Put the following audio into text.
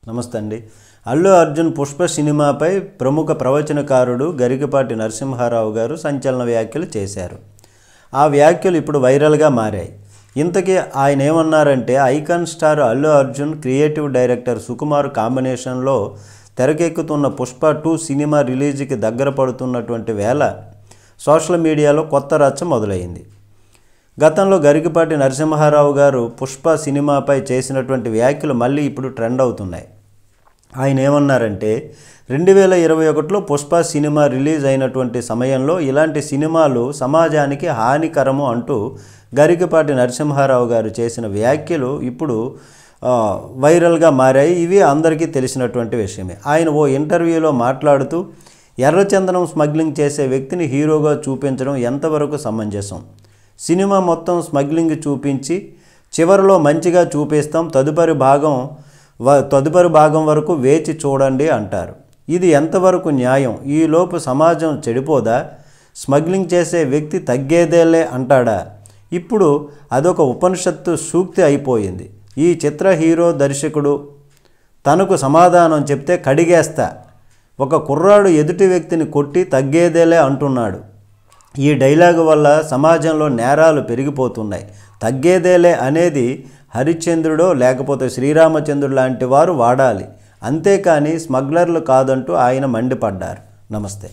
నమస్తే అండి. అల్లు అర్జున్ పుష్ప సినిమాపై ప్రముఖ ప్రవచనకారుడు గరికపాటి నరసింహారావు గారు సంచలన వ్యాఖ్యలు చేశారు. ఆ వ్యాఖ్యలు ఇప్పుడు వైరల్గా మారాయి. ఇంతకీ ఆయన ఏమన్నారంటే, icon star Allu Arjun creative director Sukumar కాంబినేషన్లో తెరకెక్కుతున్న పుష్ప 2 సినిమా రిలీజ్కి దగ్గర పడుతున్నటువంటి వేళ సోషల్ మీడియాలో కొత్త రచ్చ మొదలైంది. గతంలో గరికపాటి నరసింహారావు గారు పుష్ప సినిమాపై చేసినటువంటి వ్యాఖ్యలు మళ్ళీ ఇప్పుడు ట్రెండ్ అవుతున్నాయి. ఆయన ఏమన్నారంటే, 2021లో పుష్ప సినిమా రిలీజ్ అయినటువంటి సమయంలో ఇలాంటి సినిమాలు సమాజానికి హానికరము అంటూ గరికపాటి నరసింహారావు గారు చేసిన వ్యాఖ్యలు ఇప్పుడు వైరల్గా మారాయి. ఇవి అందరికీ తెలిసినటువంటి విషయమే. ఆయన ఓ ఇంటర్వ్యూలో మాట్లాడుతూ, ఎర్రచందనం స్మగ్లింగ్ చేసే వ్యక్తిని హీరోగా చూపించడం ఎంతవరకు సమంజసం? సినిమా మొత్తం స్మగ్లింగ్ చూపించి చివరిలో మంచిగా చూపిస్తాం, తదుపరి భాగం వరకు వేచి చూడండి అంటారు. ఇది ఎంతవరకు న్యాయం? ఈలోపు సమాజం చెడిపోదా? స్మగ్లింగ్ చేసే వ్యక్తి తగ్గేదేలే అంటాడా? ఇప్పుడు అదొక ఉపనిషత్తు సూక్తి అయిపోయింది. ఈ చిత్ర హీరో దర్శకుడు తనకు సమాధానం చెప్తే కడిగేస్తా, ఒక కుర్రాడు ఎదుటి వ్యక్తిని కొట్టి తగ్గేదేలే అంటున్నాడు. ఈ డైలాగు వల్ల సమాజంలో నేరాలు పెరిగిపోతున్నాయి. తగ్గేదేలే అనేది హరిశ్చంద్రుడో లేకపోతే శ్రీరామచంద్రుడు లాంటి వారు వాడాలి, అంతేకాని స్మగ్లర్లు కాదంటూ ఆయన మండిపడ్డారు. నమస్తే.